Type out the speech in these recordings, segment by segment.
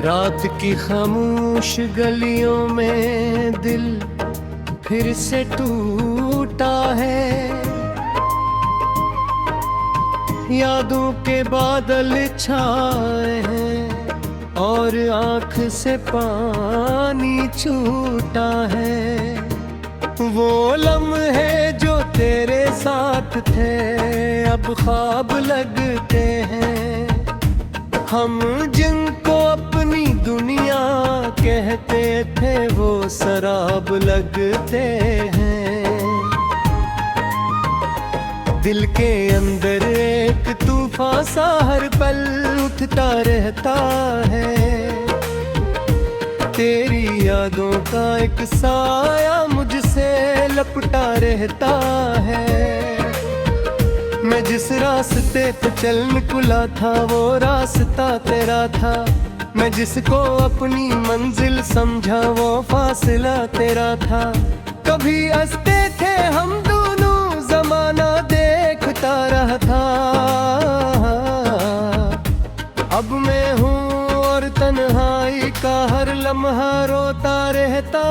रात की खामोश गलियों में दिल फिर से टूटा है। यादों के बादल छाए हैं और आँख से पानी छूटा है। वो लम्हे जो तेरे साथ थे अब ख्वाब लगते हैं। हम जिनको अपनी दुनिया कहते थे वो शराब लगते हैं। दिल के अंदर एक तूफान सा हर पल उठता रहता है। तेरी यादों का एक साया मुझसे लपटा रहता है। मैं जिस रास्ते पे चल निकला था वो रास्ता तेरा था। मैं जिसको अपनी मंजिल समझा वो फासला तेरा था। कभी हंसते थे हम दोनों जमाना देखता रहा था। अब मैं हूँ और तन्हाई का हर लम्हा रोता रहता।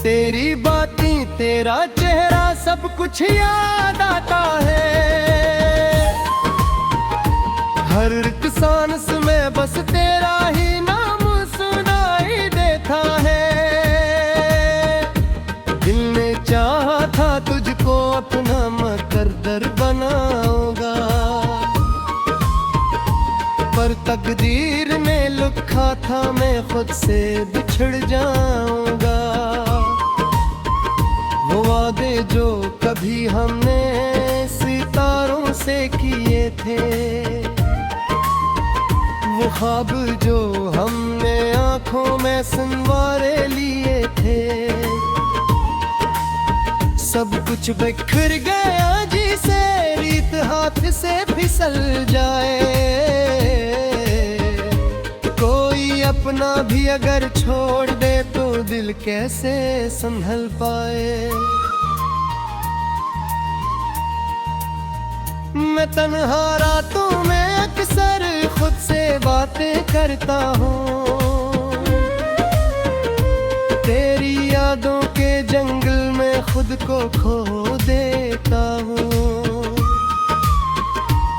तेरी बातें तेरा चेहरा सब कुछ याद आता है। हर एक सांस में बस तेरा ही नाम सुनाई देता है। दिल ने चाहा था तुझको अपना मुकद्दर बनाऊंगा, पर तकदीर ने लिखा था मैं खुद से बिछड़ जाऊंगा। वो वादे जो कभी हमने सितारों से किए थे, वो ख्वाब जो हमने आंखों में संवारे लिए थे, सब कुछ बिखर गया जिसे रीत हाथ से फिसल जाए। कोई अपना भी अगर छोड़ दे तो दिल कैसे संभल पाए। मैं तन्हा रातों में अक्सर खुद से बातें करता हूँ। तेरी यादों के जंगल में खुद को खो देता हूँ।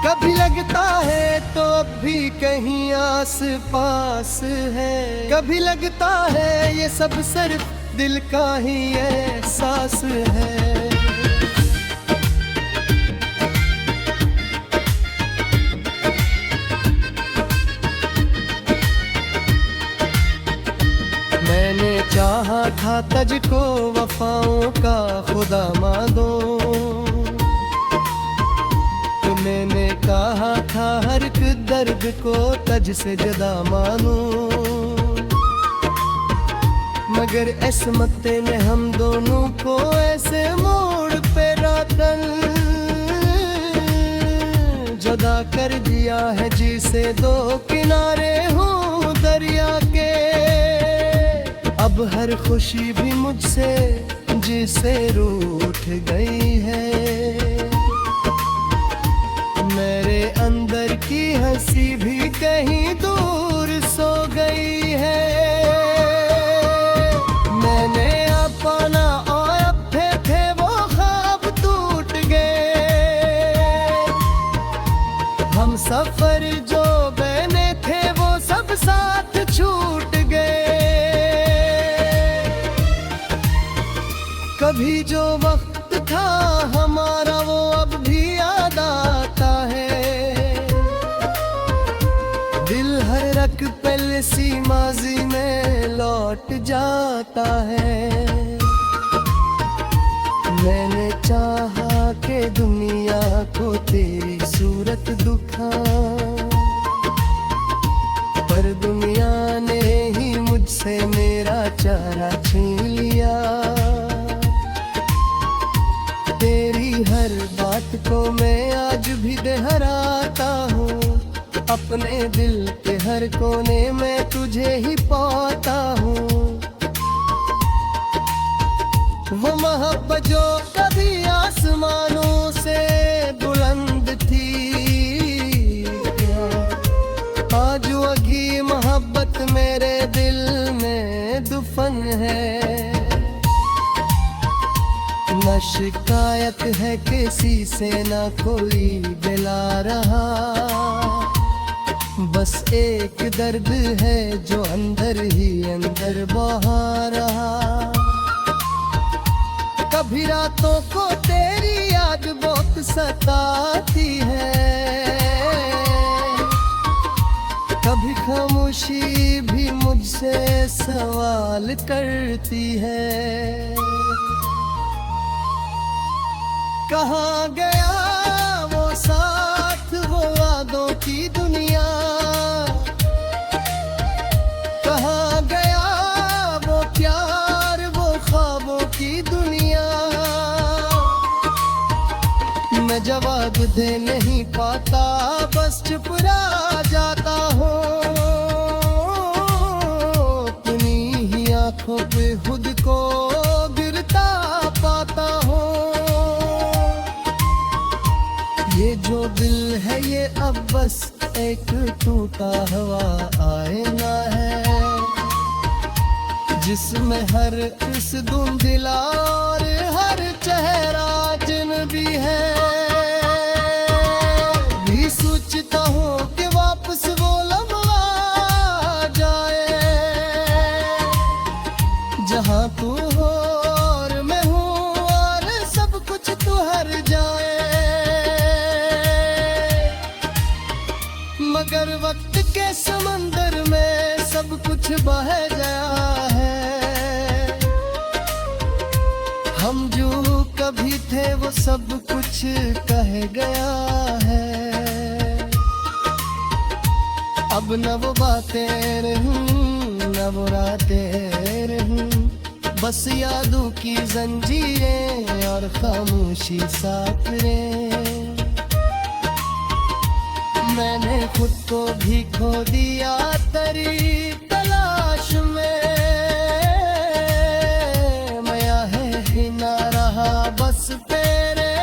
कभी लगता है तो अब भी कहीं आस पास है। कभी लगता है ये सब सिर्फ दिल का ही एहसास है। मैंने चाहा था तुझको वफाओं का खुदा मानो। मैंने कहा था हर एक दर्द को तुझ से जुदा मानूं, मगर किस्मत ने हम दोनों को ऐसे मोड़ पे रातन जुदा कर दिया है जिसे दो किनारे हूँ दरिया के। अब हर खुशी भी मुझसे जिसे रूठ गई है। मेरे अंदर की हंसी भी कहीं दूर सो गई है। मैंने अपना और अपने थे वो ख्वाब टूट गए। हम सफर जो बने थे वो सब साथ छूट गए। कभी जो वक्त था हमारा वो अब भी याद आता है। दिल हर एक पल सी माजी में लौट जाता है। मैंने चाहा कि दुनिया को तेरी सूरत दुखा, पर दुनिया ने ही मुझसे मेरा चारा छीन लिया। तेरी हर बात को मैं आज भी दोहराता हूँ। अपने दिल के हर कोने में तुझे ही पाता हूँ। वो मोहब्बत जो कभी आसमानों से बुलंद थी, शिकायत है किसी से ना कोई दिला रहा, बस एक दर्द है जो अंदर ही अंदर बहा रहा। कभी रातों को तेरी याद बहुत सताती है, कभी खामोशी भी मुझसे सवाल करती है। कहाँ गया वो साथ, वो वादों की दुनिया, कहाँ गया वो प्यार, वो ख्वाबों की दुनिया। मैं जवाब दे नहीं पाता, बस चुप रह जाता हूँ, अपनी ही आंखों पे खुद को गिरता पाता हूँ। ये जो दिल है ये अब बस एक टूटा हुआ आईना है, जिसमें हर इस धुंधला और हर चेहरा अजनबी है। भी सोचता हूँ कि वापस वो लम्हा आ जाए, जहाँ तू हो और मैं हूँ और सब कुछ तू हर जाए। मगर वक्त के समंदर में सब कुछ बह गया है, हम जो कभी थे वो सब कुछ कह गया है। अब न वो बातें रहूं न वो रातें रहूं, बस यादों की जंजीरें और खामोशी साथ रहें। मैंने खुद को भी खो दिया तेरी तलाश में, मैं है ही ना रहा बस तेरे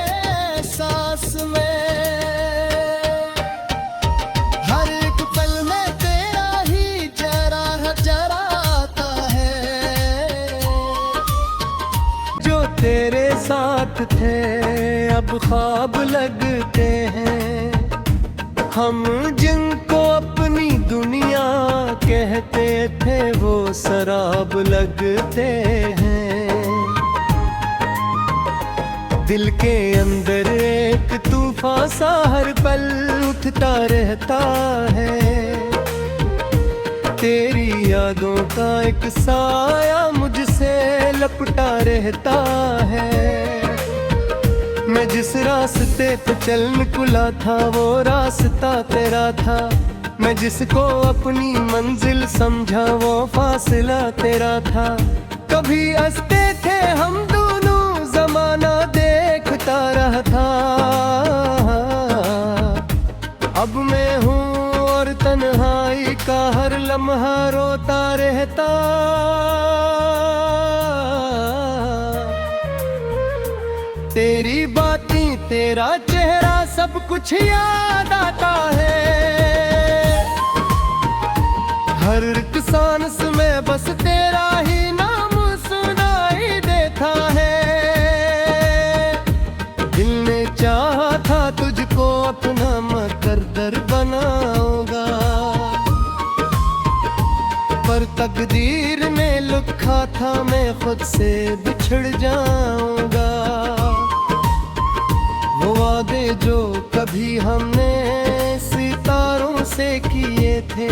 सांस में। हर एक पल में तेरा ही चेहरा चराता है, जो तेरे साथ थे अब ख्वाब लगते हैं। हम जिनको अपनी दुनिया कहते थे वो शराब लगते हैं। दिल के अंदर एक तूफान सा हर पल उठता रहता है, तेरी यादों का एक साया मुझसे लपटा रहता है। मैं जिस रास्ते पे चल निकला था वो रास्ता तेरा था, मैं जिसको अपनी मंजिल समझा वो फासला तेरा था। कभी हंसते थे हम दोनों जमाना देखता रहा था, अब मैं हूँ और तन्हाई का हर लम्हा रोता रहता। तेरी बातें तेरा चेहरा सब कुछ याद आता है, हर एक सांस में बस तेरा ही नाम सुनाई देता है। दिल ने चाहा था तुझको अपना मुकद्दर बनाऊंगा, पर तकदीर ने लिखा था मैं खुद से बिछड़ जाऊंगा। वो वादे जो कभी हमने सितारों से किए थे,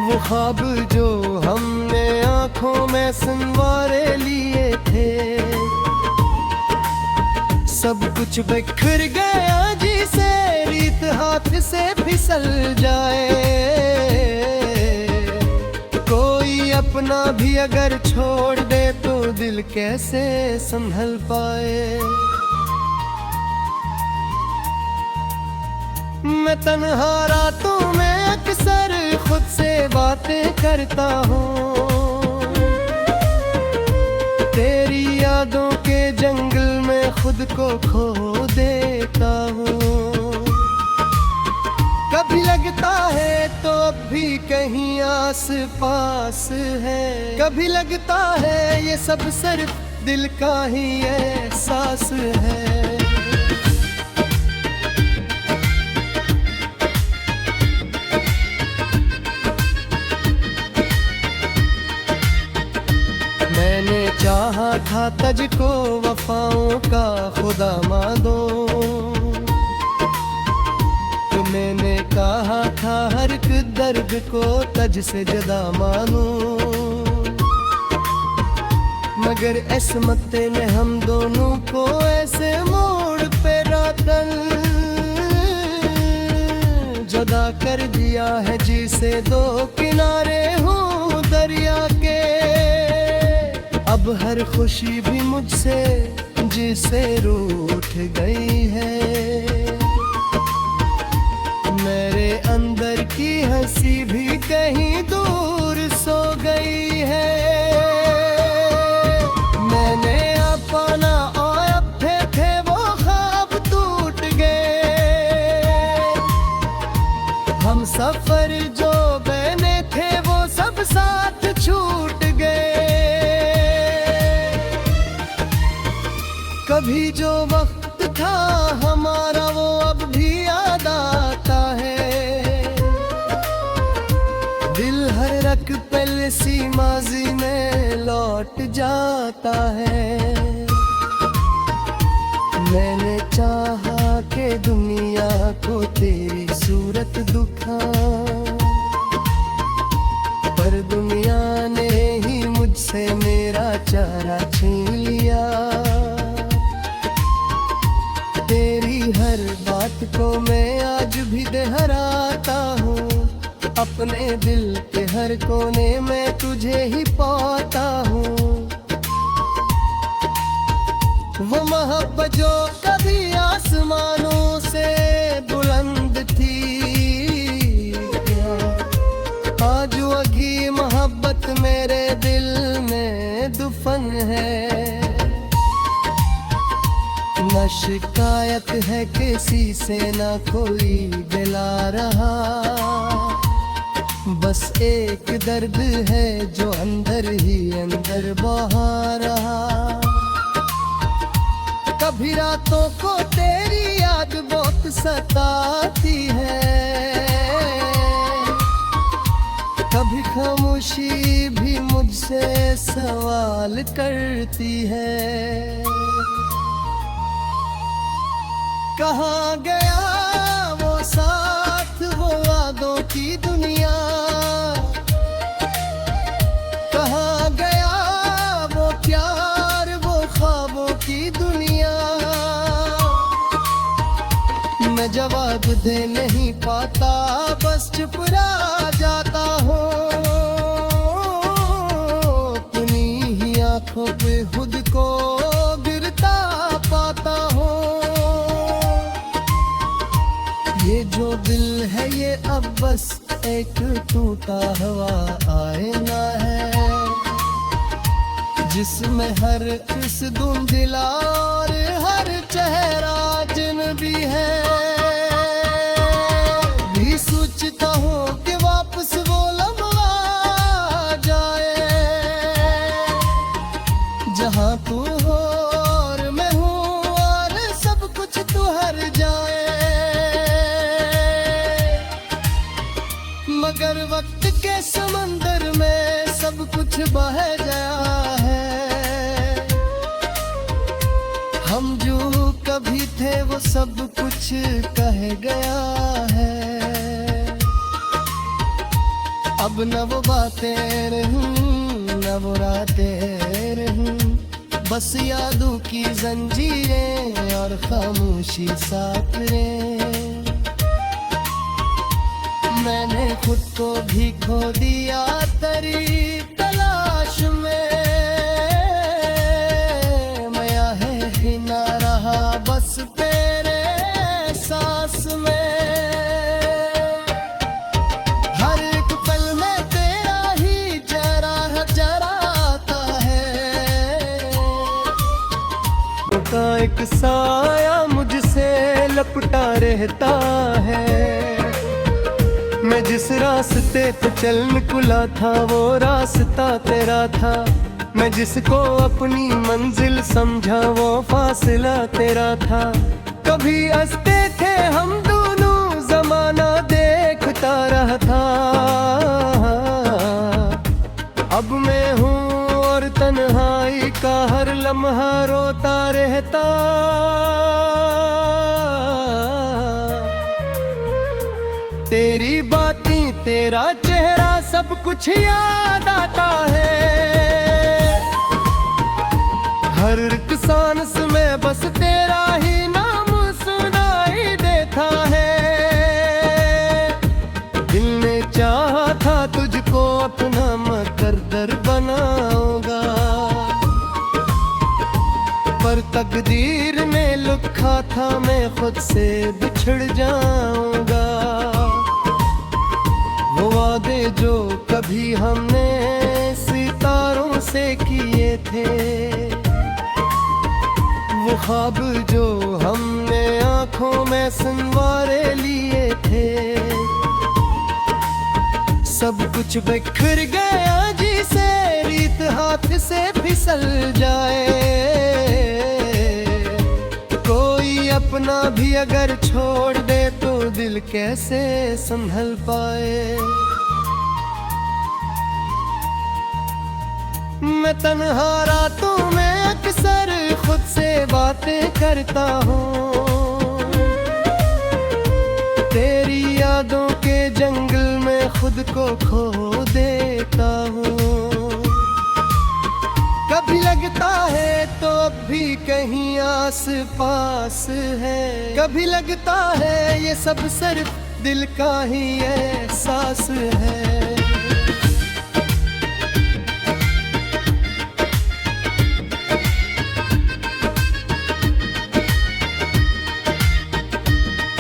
वो ख्वाब जो हमने आंखों में संवारे लिए थे, सब कुछ बिखर गया जिसे रीत हाथ से फिसल जाए। कोई अपना भी अगर छोड़ दे तो दिल कैसे संभल पाए। मैं तन्हा रातों में अक्सर खुद से बातें करता हूँ, तेरी यादों के जंगल में खुद को खो देता हूँ। कभी लगता है तो अब भी कहीं आस पास है, कभी लगता है ये सब सिर्फ दिल का ही एहसास है। मैंने चाहा था तुझको वफाओं का खुदा मानो, तो मैंने कहा था हर एक दर्द को तुझ से जुदा मानूं। मगर इसमत ने हम दोनों को ऐसे मोड़ पे रातन जुदा कर दिया है, जिसे दो किनारे हूँ दरिया के। अब हर खुशी भी मुझसे जिसे रूठ गई है, मेरे अंदर की हंसी भी कहीं दूर सो गई है। मैंने अपना और अब थे वो ख्वाब टूट गए, हम सफर जो बने थे वो सब साथ छूट गए। कभी जो वक्त था हमारा वो अब भी याद आता है, दिल हर रख पल सी माजी में लौट जाता है। मैंने चाहा कि दुनिया को तेरी सूरत दिखाऊं, पर दुनिया ने ही मुझसे मेरा चारा छीन लिया। तेरी हर बात को मैं आज भी दोहराता हूँ, अपने दिल के हर कोने में तुझे ही पाता हूँ। वो मोहब्बत जो कभी आसमानों से बुलंद थी, आज वही मोहब्बत मेरे दिल में दफन है। न शिकायत है किसी से, न कोई गिला रहा, बस एक दर्द है जो अंदर ही अंदर बहा रहा। कभी रातों को तेरी याद बहुत सताती है, कभी खामोशी भी मुझसे सवाल करती है। कहाँ गया वो साथ वो वादों की दुनिया, कहाँ गया वो प्यार वो ख्वाबों की दुनिया। मैं जवाब दे नहीं पाता, बस चुप रह जाता हूँ, अपनी ही आंखों पे खुद को गिरता पाता हूँ। ये जो दिल है ये अब बस एक टूटा हुआ आईना है, जिसमें हर इस धुंधला और हर चेहरा अजनबी है। भी सोचता हूँ कि वापस वो लम्हा आ जाए, जहाँ तू हो और मैं हूँ और सब कुछ तू हर जाए। मगर वक्त के समंदर में सब कुछ बह गया है, हम जो कभी थे वो सब कुछ कह गया है। अब न वो बातें रहूं न वो रातें रहूं, बस यादों की जंजीरें और खामोशी साथ रहें। मैंने खुद को भी खो दिया तेरी तलाश में, मैं है ही ना रहा बस तेरे सांस में। हर एक पल में तेरा ही चेहरा जराता है, का एक साया मुझसे लपटा रहता है। मैं जिस रास्ते पे चल निकला था वो रास्ता तेरा था, मैं जिसको अपनी मंजिल समझा वो फासला तेरा था। कभी हंसते थे हम दोनों, जमाना देखता रहा था। अब मैं हूँ और तन्हाई का हर लम्हा रोता रहता। तेरी बातें, तेरा चेहरा, सब कुछ याद आता है। हर एक सांस में बस तेरा ही नाम सुनाई देता है। दिल ने चाहा था तुझको अपना मुकद्दर बनाऊंगा, पर तकदीर ने लिखा था मैं खुद से बिछड़ जाऊंगा। वो वादे जो कभी हमने सितारों से किए थे, वो ख्वाब जो हमने आंखों में संवारे लिए थे, सब कुछ बिखर गया जिसे रीत हाथ से फिसल जाए। कोई अपना भी अगर छोड़ दे तो दिल कैसे संभल पाए। मैं तन्हा रातों में अक्सर खुद से बातें करता हूँ। तेरी यादों के जंगल में खुद को खो देता हूँ। कभी लगता है तो अब भी कहीं आस पास है, कभी लगता है ये सब सिर्फ दिल का ही एहसास है।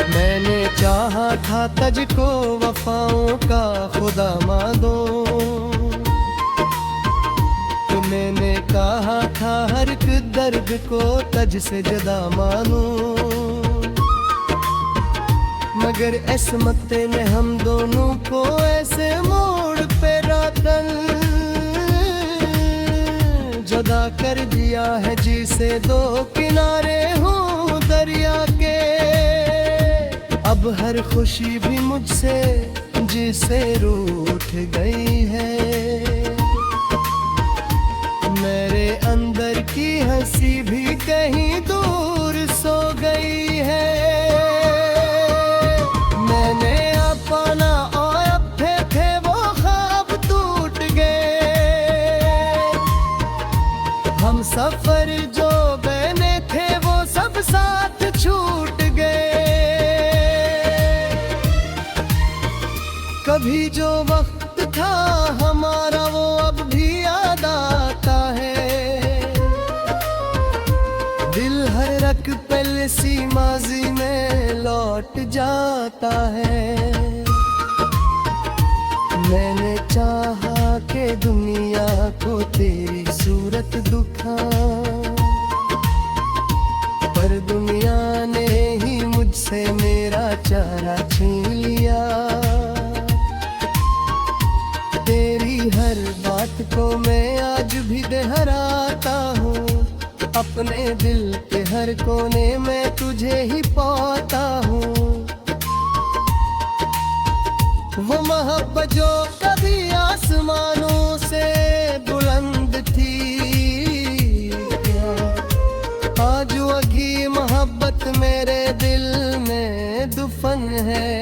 मैंने चाहा था तुझको वफाओं का खुदा मानो, तो मैंने कहा था हर एक दर्द को तुझ से जुदा मानूं। मगर किस्मत ने हम दोनों को ऐसे मोड़ पे रातन जुदा कर दिया है, जिसे दो किनारे हूँ दरिया के। अब हर खुशी भी मुझसे जिसे रूठ गई है। मेरे अंदर की हंसी भी कहीं दूर सो गई है। मैंने अपना और अब थे वो ख्वाब टूट गए। हम सफर जो बने थे वो सब साथ छूट गए। कभी जो वक्त था हमारा वो अब भी याद आता है। दिल हर रख पल सी माजी में लौट जाता है। मैंने चाहा कि दुनिया को तेरी सूरत दुखा, पर दुनिया ने ही मुझसे मेरा चारा छीन लिया। तेरी हर बात को मैं आज भी दोहराता हूँ। अपने दिल के हर कोने में तुझे ही पाता हूँ। वो मोहब्बत जो कभी आसमानों से बुलंद थी, आज वही मोहब्बत मेरे दिल में दुफन है।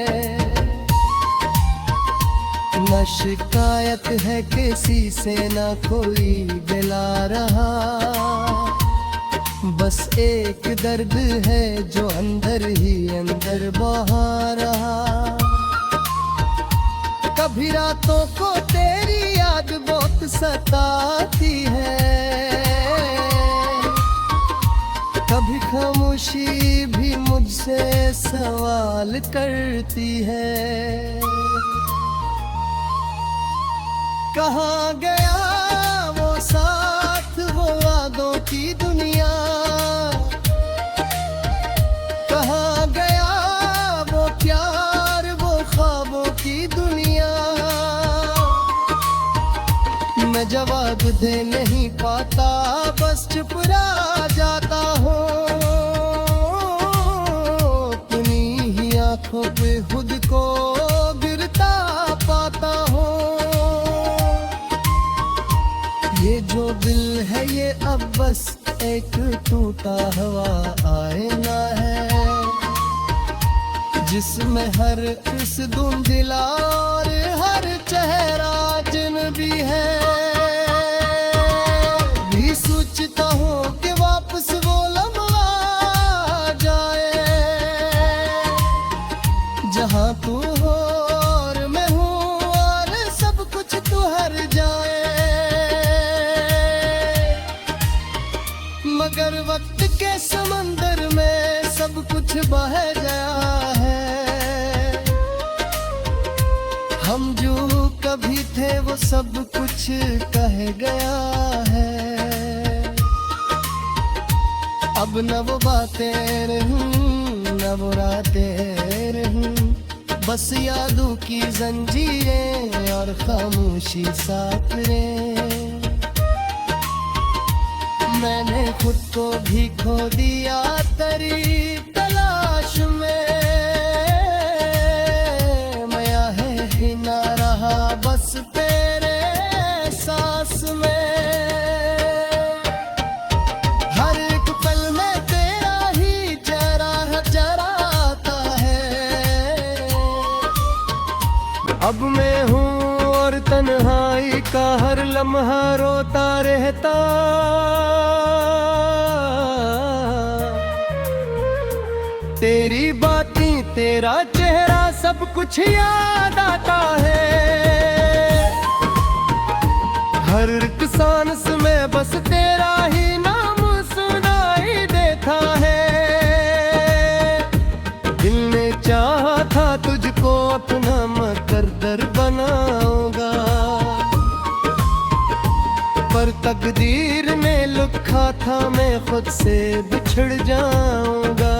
न शिकायत है किसी से, न कोई गिला रहा, बस एक दर्द है जो अंदर ही अंदर बहा रहा। कभी रातों को तेरी याद बहुत सताती है, कभी खामोशी भी मुझसे सवाल करती है। कहाँ गया वो साथ, वो वादों की दुनिया, कहाँ गया वो प्यार, वो ख्वाबों की दुनिया। मैं जवाब जवाब दे नहीं पाता, बस चुप रह जाता हूँ। तुम्हीं ही आंखों पे खुद को गिरता पाता हूँ। ये जो दिल है ये अब बस एक टूटा हुआ आईना है, जिसमें हर इस धुंधला और हर चेहरा जिन भी है। भी सोचता हूँ कि वापस वो लम्हा आ जाए, जहाँ तू हो और मैं हूँ और सब कुछ तू हर जाए। मगर वक्त के समंदर में सब कुछ बह गया है। हम जो कभी थे वो सब कुछ कह गया है। अब न वो बातें रहूं न वो रातें रहूं, बस यादों की जंजीरें और खामोशी साथ रहें। मैंने खुद को भी खो दिया तेरी तलाश में, मैं है ही ना रहा बस तेरे सांस में। हर एक पल में तेरा ही चेहरा चराता है। अब मैं हूँ और तन्हाई का हर लम्हा रोता रहता। तेरी बातें तेरा चेहरा सब कुछ याद आता है। हर एक सांस में बस तेरा ही नाम सुनाई देता है। दिल ने चाहा था तुझको अपना मुकद्दर बनाऊंगा, पर तकदीर ने लिखा था मैं खुद से बिछड़ जाऊंगा।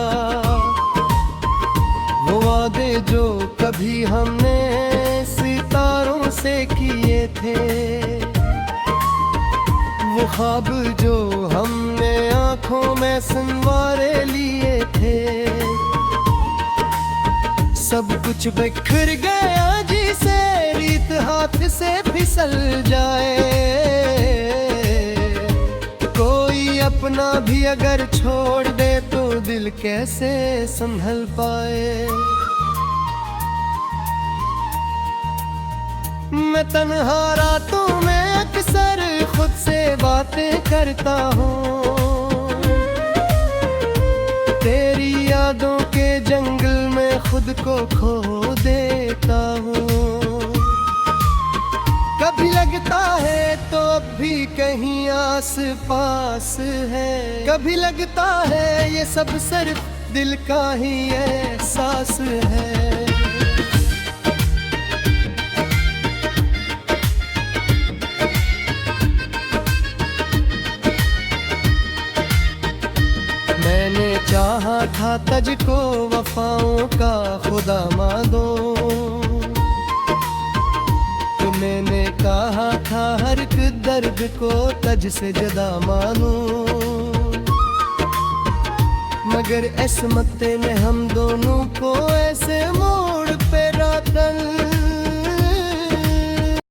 वो वादे जो कभी हमने सितारों से किए थे, वो ख्वाब जो हमने आंखों में संवारे लिए थे, सब कुछ बिखर गया जिसे रीत हाथ से फिसल जाए। कोई अपना भी अगर छोड़ दे तो दिल कैसे संभल पाए। मैं तन्हा रातों में अक्सर खुद से बातें करता हूँ। तेरी यादों के जंगल में खुद को खो देता हूँ। कभी लगता है तो अब भी कहीं आस पास है, कभी लगता है ये सब सिर्फ दिल का ही एहसास है। मैंने चाहा था तुझको वफाओं का खुदा मानो, तो मैंने कहा था हर एक दर्द को तुझ से जुदा मानूं। मगर इस्मत ने हम दोनों को ऐसे